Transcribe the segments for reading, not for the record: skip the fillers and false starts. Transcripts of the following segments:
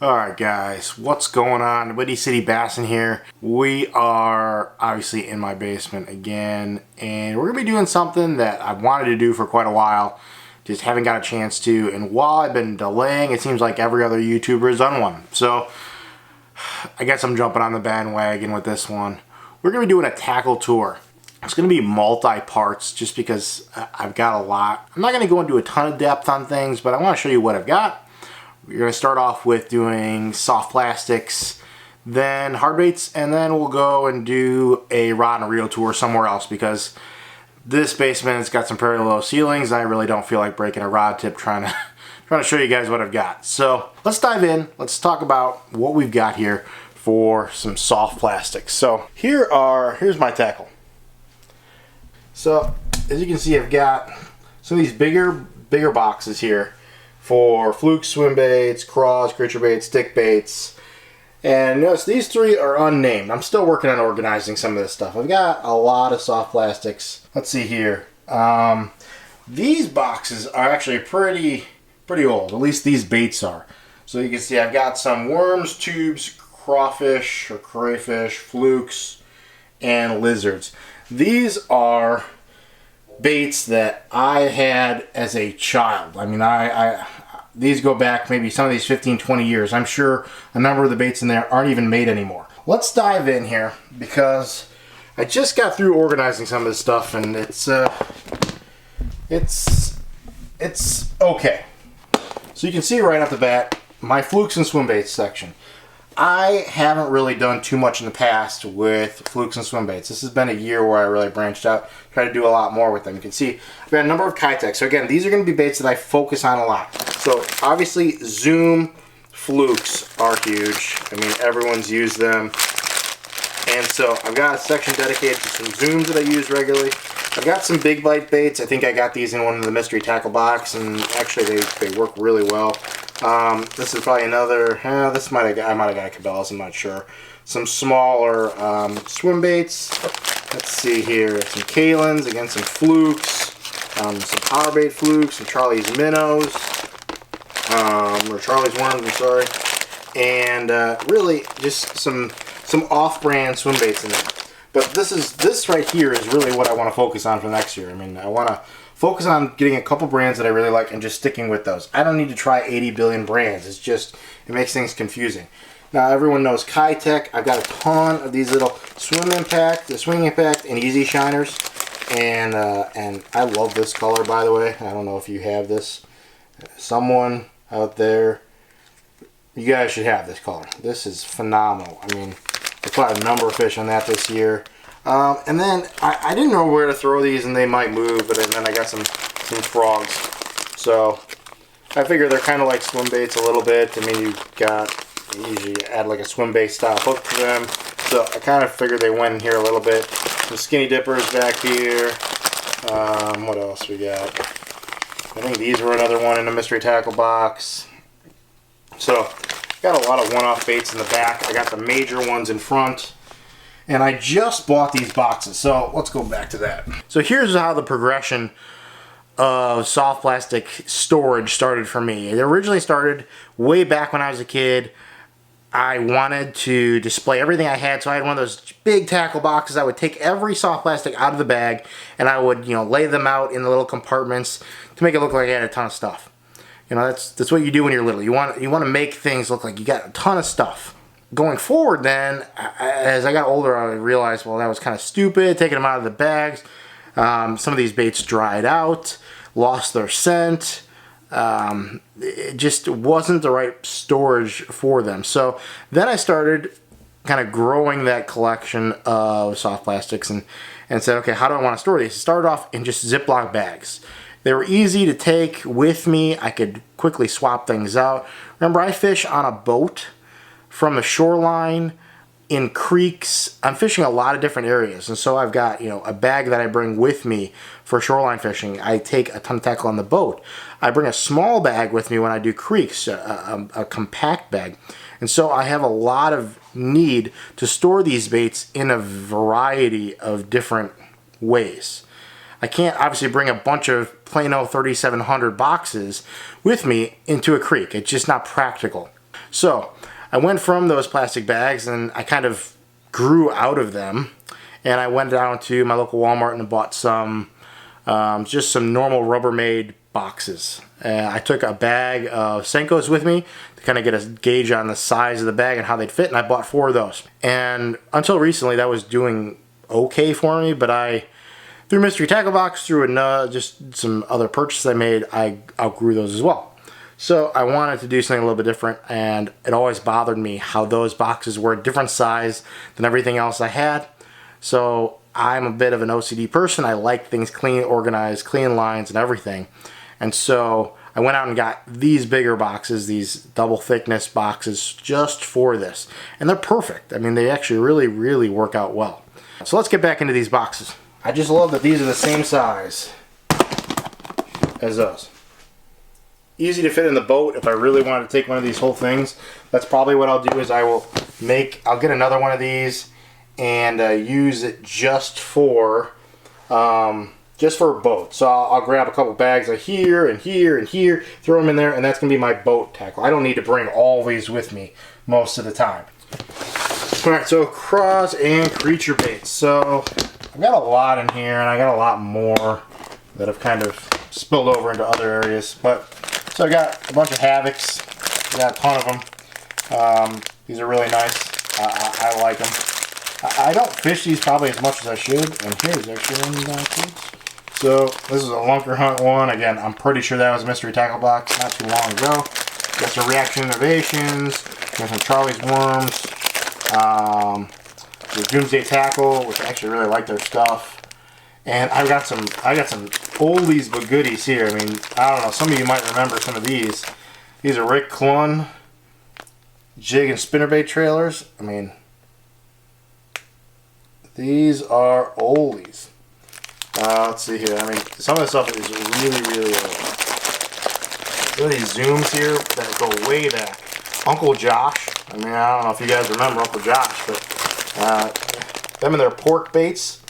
Alright guys, what's going on? WindyCityBassin here. We are obviously in my basement again, and we're going to be doing something that I've wanted to do for quite a while. Just haven't got a chance to, and while I've been delaying, it seems like every other YouTuber has done one. So, I guess I'm jumping on the bandwagon with this one. We're going to be doing a tackle tour. It's going to be multi-parts just because I've got a lot. I'm not going to go into a ton of depth on things, but I want to show you what I've got. We're going to start off with doing soft plastics, then hard baits, and then we'll go and do a rod and reel tour somewhere else because this basement has got some very low ceilings. I really don't feel like breaking a rod tip trying to show you guys what I've got. So let's dive in. Let's talk about what we've got here for some soft plastics. So here's my tackle. So as you can see, I've got some of these bigger boxes here for fluke, swim baits, craws, creature baits, stick baits. And notice these three are unnamed. I'm still working on organizing some of this stuff. I've got a lot of soft plastics. Let's see here. These boxes are actually pretty old. At least these baits are. So you can see I've got some worms, tubes, crawfish or crayfish, flukes, and lizards. These are baits that I had as a child. I mean, these go back maybe some of these 15, 20 years. I'm sure a number of the baits in there aren't even made anymore. Let's dive in here because I just got through organizing some of this stuff and it's okay. So you can see right off the bat, my flukes and swim baits section. I haven't really done too much in the past with flukes and swim baits. This has been a year where I really branched out, tried to do a lot more with them. You can see I've got a number of Kitech. So again, these are going to be baits that I focus on a lot. So obviously Zoom flukes are huge. I mean, everyone's used them. And so I've got a section dedicated to some Zooms that I use regularly. I've got some big bite baits. I think I got these in one of the mystery tackle box, and actually they work really well. This is probably another, I might have got a Cabela's, I'm not sure. Some smaller swim baits. Let's see here, some Kalins, again some flukes, some power bait flukes, some Charlie's minnows, or Charlie's worms, I'm sorry. And really just some off-brand swim baits in there. But this right here is really what I want to focus on for next year. I mean, I want to focus on getting a couple brands that I really like and just sticking with those. I don't need to try 80 billion brands. It makes things confusing. Now, everyone knows Kitech. I've got a ton of these little Swing Impact, and Easy Shiners. And I love this color, by the way. I don't know if you have this. Someone out there, you guys should have this color. This is phenomenal. I mean, I caught a number of fish on that this year. And then I didn't know where to throw these, and they might move, but then I got some frogs. So I figure they're kind of like swim baits a little bit. I mean, you usually add like a swim bait style hook to them. So I kind of figured they went in here a little bit. Some skinny dippers back here. What else we got? I think these were another one in the mystery tackle box. So got a lot of one-off baits in the back. I got the major ones in front. And I just bought these boxes, so let's go back to that. So here's how the progression of soft plastic storage started for me. It originally started way back when I was a kid. I wanted to display everything I had, so I had one of those big tackle boxes. I would take every soft plastic out of the bag, and I would, lay them out in the little compartments to make it look like I had a ton of stuff. That's what you do when you're little. You want to make things look like you got a ton of stuff. Going forward then, as I got older, I realized, well, that was kind of stupid, taking them out of the bags. Some of these baits dried out, lost their scent. It just wasn't the right storage for them. So then I started kind of growing that collection of soft plastics and said, okay, how do I want to store these? I started off in just Ziploc bags. They were easy to take with me. I could quickly swap things out. Remember, I fish on a boat from the shoreline, in creeks. I'm fishing a lot of different areas, and so I've got a bag that I bring with me for shoreline fishing. I take a ton of tackle on the boat. I bring a small bag with me when I do creeks, a compact bag, and so I have a lot of need to store these baits in a variety of different ways. I can't obviously bring a bunch of Plano 3700 boxes with me into a creek. It's just not practical. So I went from those plastic bags and I kind of grew out of them, and I went down to my local Walmart and bought some just some normal Rubbermaid boxes. I took a bag of Senkos with me to kind of get a gauge on the size of the bag and how they'd fit, and I bought 4 of those. And until recently that was doing okay for me, but through Mystery Tackle Box, through just some other purchases I made, I outgrew those as well. So I wanted to do something a little bit different, and it always bothered me how those boxes were a different size than everything else I had. So I'm a bit of an OCD person. I like things clean, organized, clean lines and everything. And so I went out and got these bigger boxes, these double thickness boxes, just for this. And they're perfect. I mean, they actually really, really work out well. So let's get back into these boxes. I just love that these are the same size as those. Easy to fit in the boat. If I really want to take one of these whole things, that's probably what I'll do. Is I'll get another one of these and use it just for a boat. So I'll grab a couple bags of here and here and here, throw them in there, and that's gonna be my boat tackle. I don't need to bring all these with me most of the time. All right, so craws and creature baits. So I've got a lot in here, and I got a lot more that have kind of spilled over into other areas, but. So I got a bunch of Havocs. I got a ton of them. These are really nice. I like them. I don't fish these probably as much as I should. And here's actually one backwards. So this is a Lunker Hunt one. Again, I'm pretty sure that was a Mystery Tackle Box not too long ago. Got some Reaction Innovations. Got some Charlie's Worms. The Doomsday Tackle, which I actually really like their stuff. And I got some oldies but goodies here. I mean, I don't know, some of you might remember some of these. These are Rick Clunn jig and spinnerbait trailers. I mean, these are oldies. Let's see here. I mean, some of the stuff is really, really old. Look at these zooms here that go way back. Uncle Josh. I mean, I don't know if you guys remember Uncle Josh, but them and their pork baits.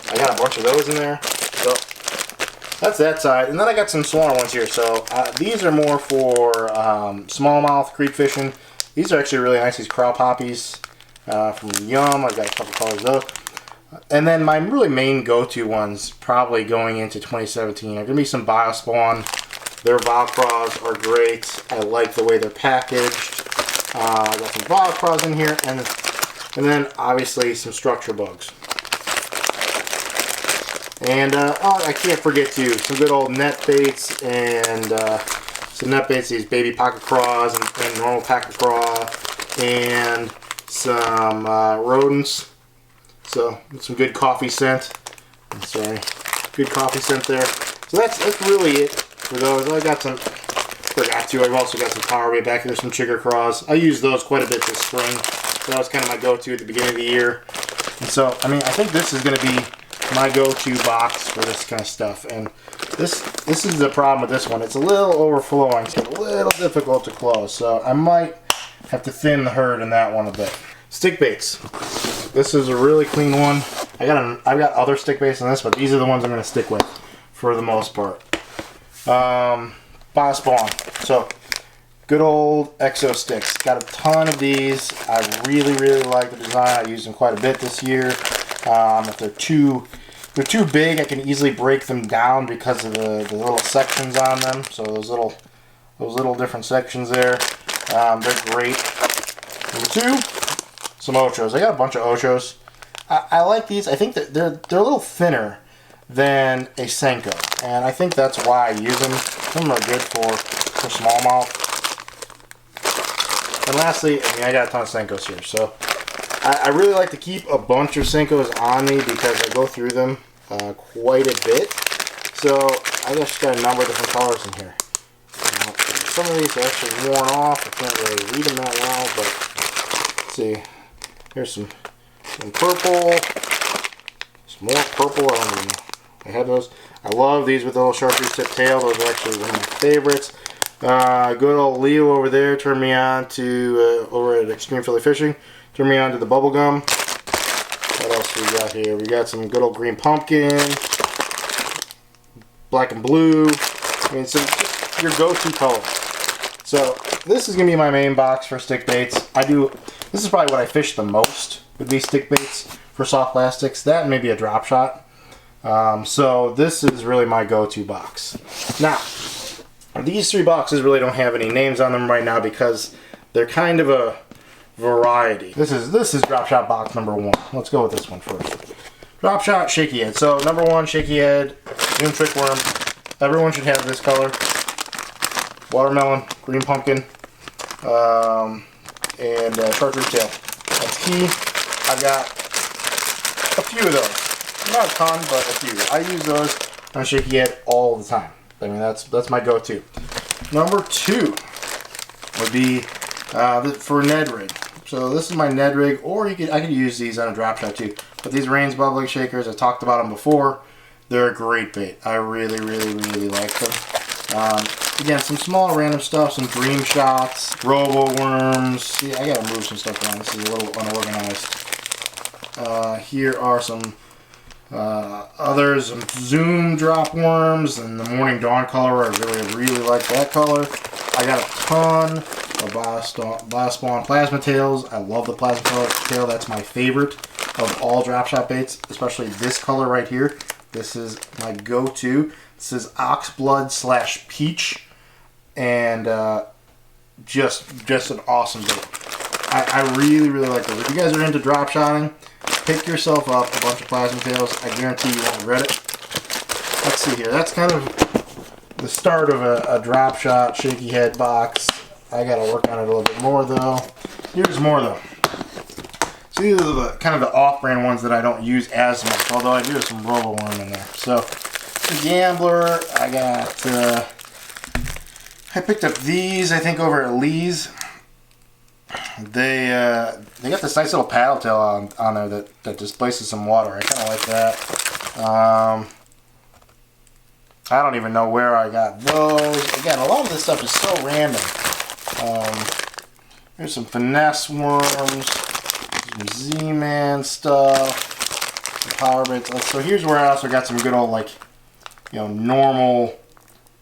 I got a bunch of those in there. So that's that side. And then I got some smaller ones here. So these are more for smallmouth creek fishing. These are actually really nice. These Crow Poppies from Yum. I've got a couple colors of those. And then my really main go-to ones, probably going into 2017, are going to be some Biospawn. Their Valcross are great. I like the way they're packaged. I got some Valcross in here. And then obviously some Structure Bugs. And I can't forget too, some good old net baits and some net baits, these baby pocket craws and normal pocket craw, and some rodents. So some good coffee scent. I'm sorry, good coffee scent there. So that's really it for those. I've also got some power bait back here, some chigger craws. I use those quite a bit this spring. So that was kind of my go-to at the beginning of the year. And so, I mean, I think this is going to be my go-to box for this kind of stuff. And this is the problem with this one. It's a little overflowing. It's a little difficult to close. So I might have to thin the herd in that one a bit. Stick baits. This is a really clean one. I've got other stick baits in this, but these are the ones I'm going to stick with for the most part. Biospawn. So good old Exo sticks. Got a ton of these. I really, really like the design. I used them quite a bit this year. If they're too big, I can easily break them down because of the little sections on them. So those little different sections there, they're great. Number 2, some Ochos. I got a bunch of Ochos. I like these. I think that they're a little thinner than a Senko, and I think that's why I use them. Some of them are good for smallmouth. And lastly, I mean, I got a ton of Senkos here, so I really like to keep a bunch of Senkos on me because I go through them quite a bit. So I just got a number of different colors in here. Some of these are actually worn off. I can't really read them that well, but let's see. Here's some purple. Some more purple. I don't even know. I have those. I love these with the little chartreuse tip tail. Those are actually one of my favorites. Good old Leo over there turned me on to, over at Extreme Philly Fishing, turned me on to the bubble gum. What else we got here? We got some good old green pumpkin, black and blue. I mean, so just your go-to color. So this is gonna be my main box for stick baits. This is probably what I fish the most, would be stick baits for soft plastics. That and maybe a drop shot. So this is really my go-to box. Now, these 3 boxes really don't have any names on them right now because they're kind of a variety. This is drop shot box number 1. Let's go with this one first. Drop shot shaky head. So number 1, shaky head, Zoom trick worm. Everyone should have this color. Watermelon, green pumpkin, and chartreuse tail. That's key. I've got a few of those. Not a ton, but a few. I use those on shaky head all the time. I mean, that's my go-to. Number 2 would be for Ned rig. So this is my Ned rig, or I could use these on a drop shot too. But these Rain's bubbling shakers, I talked about them before. They're a great bait. I really, really, really like them. Again, some small random stuff, some dream shots, robo worms. Yeah, I gotta move some stuff around. This is a little unorganized. Here are some others, some Zoom drop worms and the Morning Dawn color. I really, really like that color. I got a ton of Blast Spawn plasma tails. I love the plasma tail. That's my favorite of all drop shot baits, especially this color right here. This is my go-to. This is Oxblood / peach, and just an awesome bait. I really, really like those. If you guys are into drop shotting, pick yourself up a bunch of plasma tails. I guarantee you won't regret it. Let's see here. That's kind of the start of a drop shot shaky head box. I gotta work on it a little bit more though. Here's more though. So these are the kind of the off-brand ones that I don't use as much, although I do have some robo worm in there. So the Gambler, I picked up these I think over at Lee's. They got this nice little paddle tail on there that displaces some water. I kind of like that. I don't even know where I got those. Again, a lot of this stuff is so random. Here's some finesse worms, some Z-Man stuff, some power baits. So here's where I also got some good old, like, normal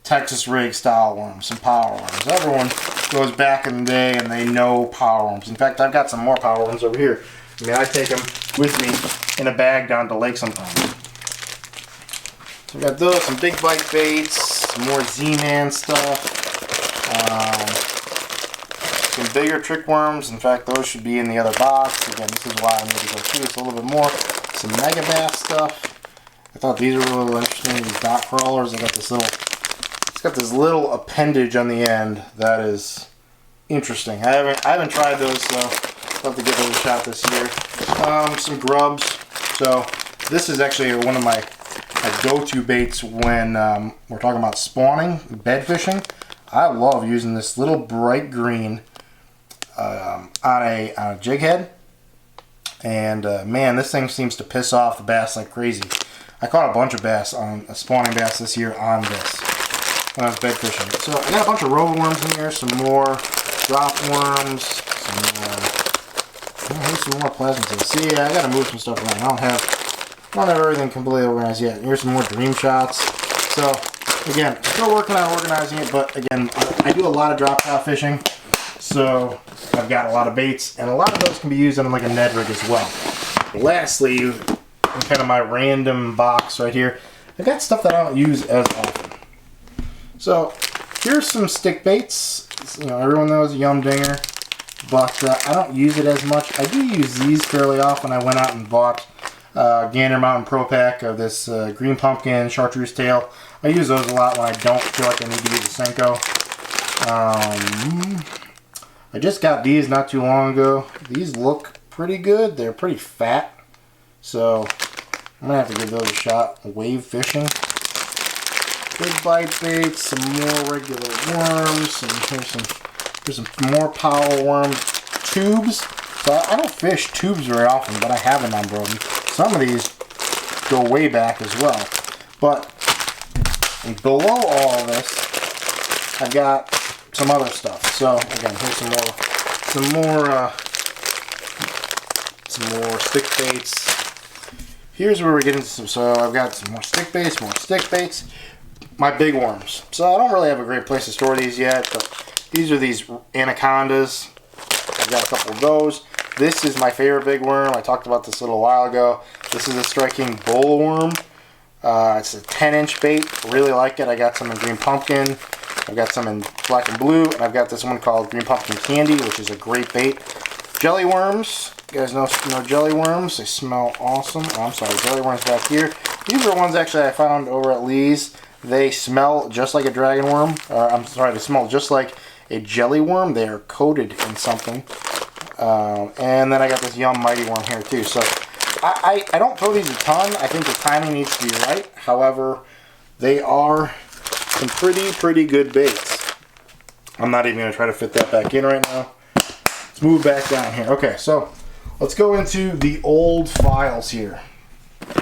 Texas rig style worms, some power worms. Everyone goes back in the day and they know power worms. In fact, I've got some more power worms over here. I mean, I take them with me in a bag down to the lake sometimes. So we got those, some big bite baits, some more Z-Man stuff, some bigger trick worms. In fact, those should be in the other box. Again, this is why I need to go through this a little bit more. Some mega bass stuff. I thought these were a little interesting. These dot crawlers. It's got this little appendage on the end that is interesting. I haven't tried those, so I'll have to give those a shot this year. Some grubs. So this is actually one of my go-to baits when we're talking about spawning, bed fishing. I love using this little bright green on a jig head, and man, this thing seems to piss off the bass like crazy. I caught a bunch of bass on spawning bass this year on this when I was bed fishing. So I got a bunch of robo worms in here, some more drop worms, here's some more plasma tails. See, I gotta move some stuff around. I don't have everything completely organized yet. Here's some more dream shots. So again, still working on organizing it, but again, I do a lot of drop shot fishing, so I've got a lot of baits, and a lot of those can be used on like a Ned rig as well. Lastly, in kind of my random box right here, I've got stuff that I don't use as often. So here's some stick baits. Everyone knows a Yum Dinger, but I don't use it as much. I do use these fairly often. I went out and bought Gander Mountain Pro Pack of this green pumpkin chartreuse tail. I use those a lot when I don't feel like I need to use a Senko. I just got these not too long ago. These look pretty good. They're pretty fat, so I'm gonna have to give those a shot. Wave fishing, big bite baits, some more regular worms, and here's some more power worm tubes. So I don't fish tubes very often, but I have them on Broden. Some of these go way back as well. But below all of this, I've got some other stuff. So again, here's some more stick baits. Here's where we're getting some. So I've got some more stick baits, my big worms. So I don't really have a great place to store these yet, but These are these anacondas. I've got a couple of those. This is my favorite big worm. I talked about this a little while ago. This is a striking bull worm. It's a 10-inch bait. Really like it. I got some in green pumpkin. I've got some in black and blue. And I've got this one called green pumpkin candy, which is a great bait. Jelly worms. You guys know jelly worms. They smell awesome. Oh, I'm sorry. Jelly worms back here. These are ones actually I found over at Lee's. They smell just like a dragon worm. I'm sorry. They smell just like a jelly worm. They are coated in something. And then I got this Yum Mighty Worm here too. So I don't throw these a ton. I think the timing needs to be right. However, they are some pretty good baits. I'm not even going to try to fit that back in right now. Let's move back down here. Okay, so let's go into the old files here.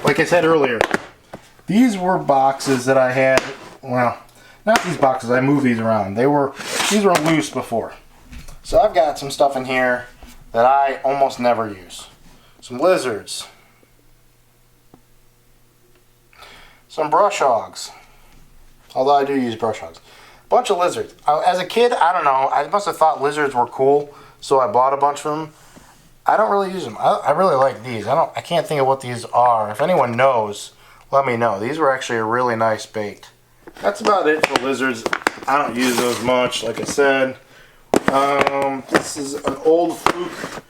Like I said earlier, these were boxes that I had. Well, not these boxes. I moved these around. These were loose before. So I've got some stuff in here that I almost never use. Some lizards. Some brush hogs. Although I do use brush hogs. Bunch of lizards. As a kid, I don't know. I must have thought lizards were cool, so I bought a bunch of them. I don't really use them. I really like these. I can't think of what these are. If anyone knows, let me know. These were actually a really nice bait. That's about it for lizards. I don't use those much, like I said. This is an old fluke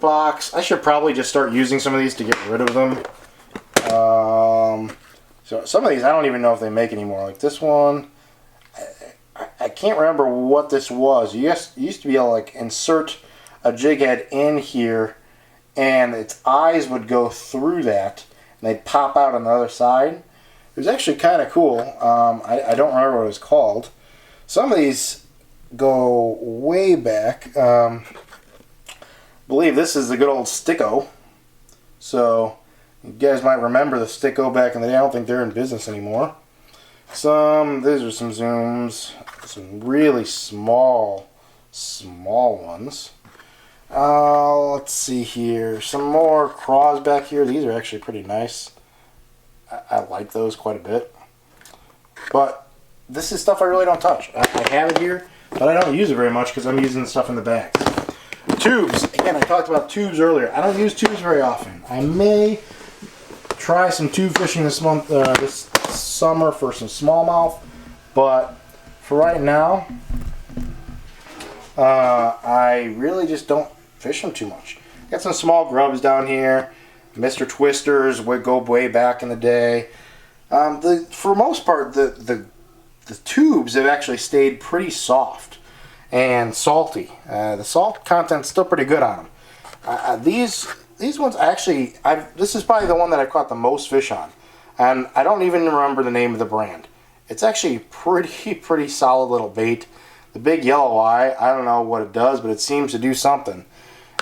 box. I should probably just start using some of these to get rid of them. So some of these I don't even know if they make anymore. Like this one, I can't remember what this was. You used to be able to like insert a jig head in here, and its eyes would go through that, and they'd pop out on the other side. It was actually kind of cool. I don't remember what it was called. Some of these go way back. I believe this is the good old Sticko. So you guys might remember the Sticko back in the day. I don't think they're in business anymore. These are some zooms. Some really small ones. Let's see here. Some more craws back here. These are actually pretty nice. I like those quite a bit. But this is stuff I really don't touch. I have it here, but I don't use it very much because I'm using the stuff in the bags. Tubes. Again, I talked about tubes earlier. I don't use tubes very often. I may try some tube fishing this month, this summer for some smallmouth, but for right now, I really just don't fish them too much. Got some small grubs down here. Mr. Twisters would go way back in the day. For most part, the tubes have actually stayed pretty soft and salty. The salt content's still pretty good on them. These ones actually, this is probably the one that I caught the most fish on, and I don't even remember the name of the brand. It's actually pretty solid little bait. The big yellow eye, I don't know what it does, but it seems to do something.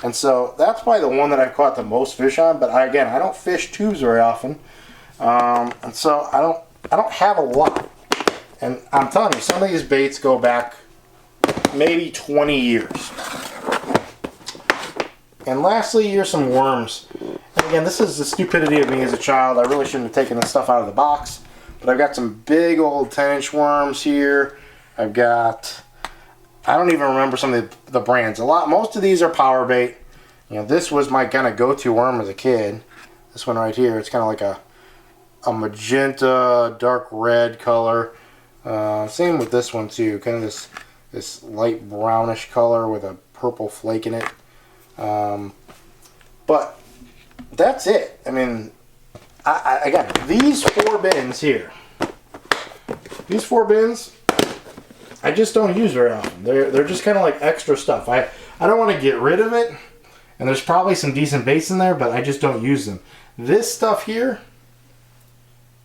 And so that's probably the one that I've caught the most fish on. But I don't fish tubes very often, and so I don't have a lot. And I'm telling you, some of these baits go back maybe 20 years. And lastly, here's some worms. And again, this is the stupidity of me as a child. I really shouldn't have taken this stuff out of the box. But I've got some big old 10-inch worms here. I've got, I don't even remember some of the brands. Most of these are power bait. You know, this was my kind of go-to worm as a kid. This one right here, it's kind of like a magenta, dark red color. Same with this one too, kind of this light brownish color with a purple flake in it. But that's it. I mean, again, these 4 bins here, these 4 bins, I just don't use very often. They're just kind of like extra stuff. I don't want to get rid of it, and there's probably some decent baits in there, but I just don't use them. This stuff here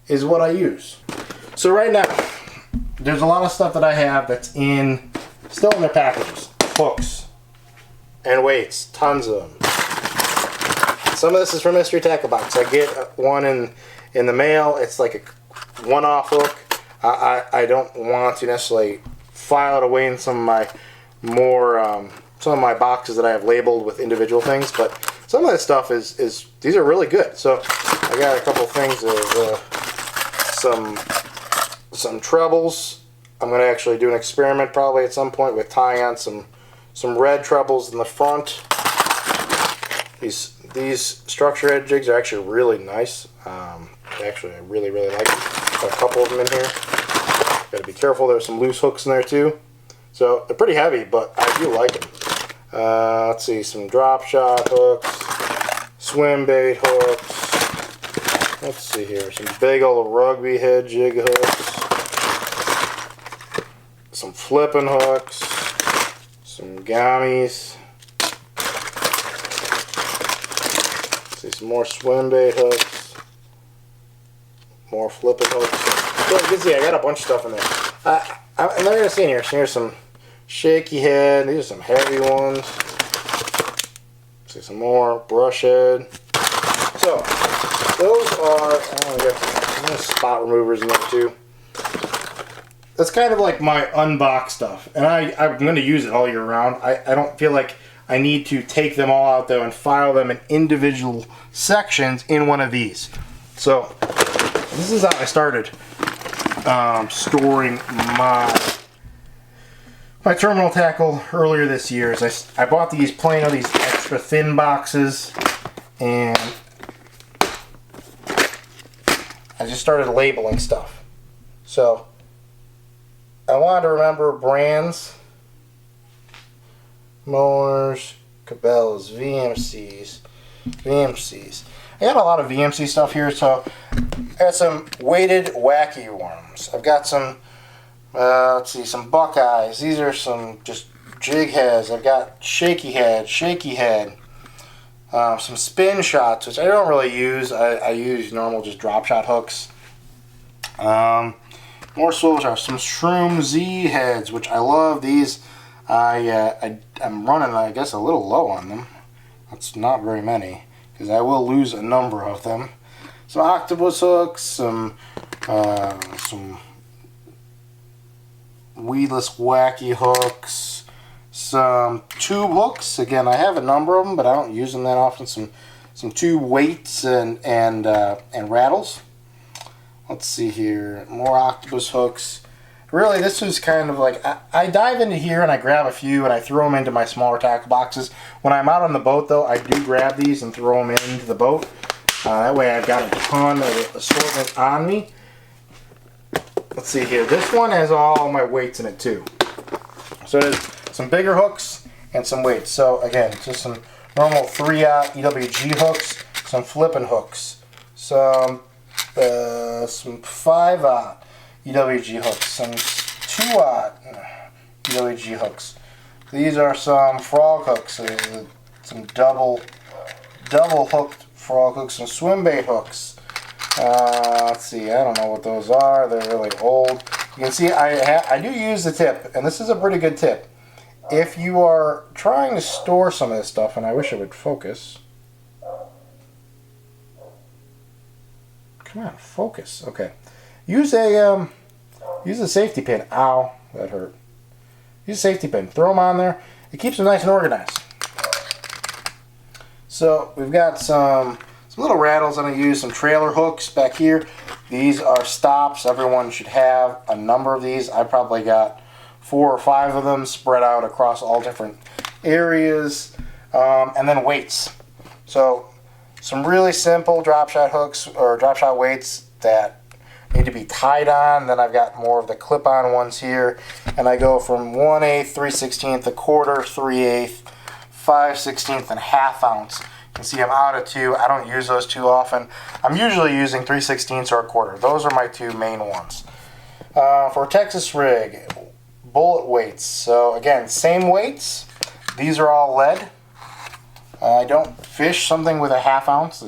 is what I use. So right now, there's a lot of stuff that I have that's still in their packages. Hooks and weights, tons of them. Some of this is from Mystery Tackle Box. I get one in the mail. It's like a one-off hook. I don't want to necessarily file it away in some of my some of my boxes that I have labeled with individual things, but some of this stuff is these are really good. So I got a couple things of some trebles. I'm going to actually do an experiment probably at some point with tying on some red trebles in the front. These structure head jigs are actually really nice. Actually, I really like them. Got a couple of them in here. Got to be careful. There's some loose hooks in there too. So they're pretty heavy, but I do like them. Let's see, some drop shot hooks, swim bait hooks. Let's see here, some big old rugby head jig hooks, some flipping hooks, some gummies. Let's see, some more swim bait hooks, more flipping hooks. So you can see I got a bunch of stuff in there. And then you're gonna see in here. So here's some shaky head. These are some heavy ones. See some more brush head. So those are. I got some spot removers in there too. That's kind of like my unbox stuff, and I'm going to use it all year round. I don't feel like I need to take them all out though and file them in individual sections in one of these. So this is how I started storing my terminal tackle earlier this year. Is I bought these plain these extra thin boxes, and I just started labeling stuff. So I wanted to remember brands, mowers, Cabela's, VMCs. I got a lot of VMC stuff here, so I got some weighted wacky worms. I've got some, let's see, some Buckeyes. These are some just jig heads. I've got shaky head, some spin shots, which I don't really use. I use normal just drop shot hooks. More swivel shots, some Shroom Z heads, which I love. These I'm running, I guess, a little low on them. That's not very many, because I will lose a number of them. Some octopus hooks, some weedless wacky hooks, some tube hooks. Again, I have a number of them, but I don't use them that often. Some tube weights and rattles. Let's see here, more octopus hooks. Really, this was kind of like, I dive into here and I grab a few and I throw them into my smaller tackle boxes. When I'm out on the boat though, I do grab these and throw them into the boat. That way I've got a ton of assortment on me. Let's see here, this one has all my weights in it too. So there's some bigger hooks and some weights. So again, just some normal 3/0 EWG hooks, some flipping hooks, some 5/0 EWG hooks, some 2/0 EWG hooks. These are some frog hooks, some double hooked frog hooks, some swim bait hooks. Let's see, I don't know what those are. They're really old. You can see I do use the tip, and this is a pretty good tip. If you are trying to store some of this stuff, and I wish it would focus. Come on, focus. Okay. Use a safety pin. Ow, that hurt. Use a safety pin. Throw them on there. It keeps them nice and organized. So we've got some little rattles I'm going to use. Some trailer hooks back here. These are stops. Everyone should have a number of these. I probably got 4 or 5 of them spread out across all different areas. And then weights. So some really simple drop shot hooks or drop shot weights that need to be tied on. Then I've got more of the clip-on ones here, and I go from 1/8, 3/16, 1/4, 3/8, 5/16, and 1/2 ounce. You can see I'm out of 2. I don't use those too often. I'm usually using 3/16 or 1/4. Those are my 2 main ones. For Texas rig, bullet weights. So again, same weights. These are all lead. I don't fish something with a 1/2 ounce.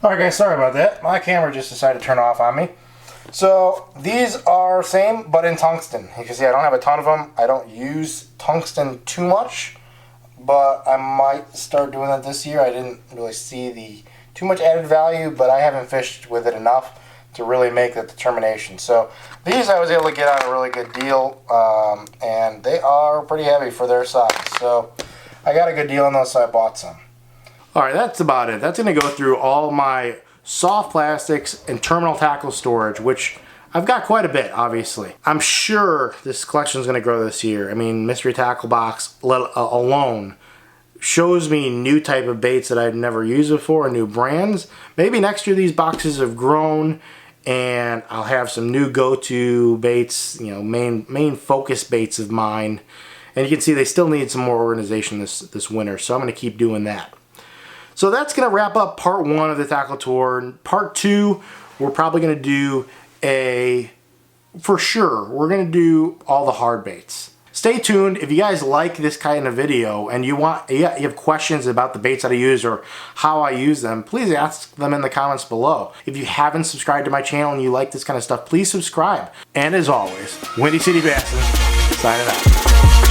Alright guys, sorry about that. My camera just decided to turn off on me. So these are same, but in tungsten. You can see I don't have a ton of them. I don't use tungsten too much, but I might start doing that this year. I didn't really see too much added value, but I haven't fished with it enough to really make that determination. So these I was able to get on a really good deal, and they are pretty heavy for their size. So I got a good deal on those, so I bought some. Alright, that's about it. That's going to go through all my soft plastics and terminal tackle storage, which I've got quite a bit, obviously. I'm sure this collection is going to grow this year. I mean, Mystery Tackle Box alone shows me new type of baits that I've never used before, new brands. Maybe next year these boxes have grown and I'll have some new go-to baits, you know, main focus baits of mine. And you can see they still need some more organization this winter, so I'm going to keep doing that. So that's going to wrap up part 1 of the tackle tour. Part 2, we're probably going to do for sure, we're going to do all the hard baits. Stay tuned. If you guys like this kind of video and you have questions about the baits that I use or how I use them, please ask them in the comments below. If you haven't subscribed to my channel and you like this kind of stuff, please subscribe. And as always, WindyCityBassin signing out.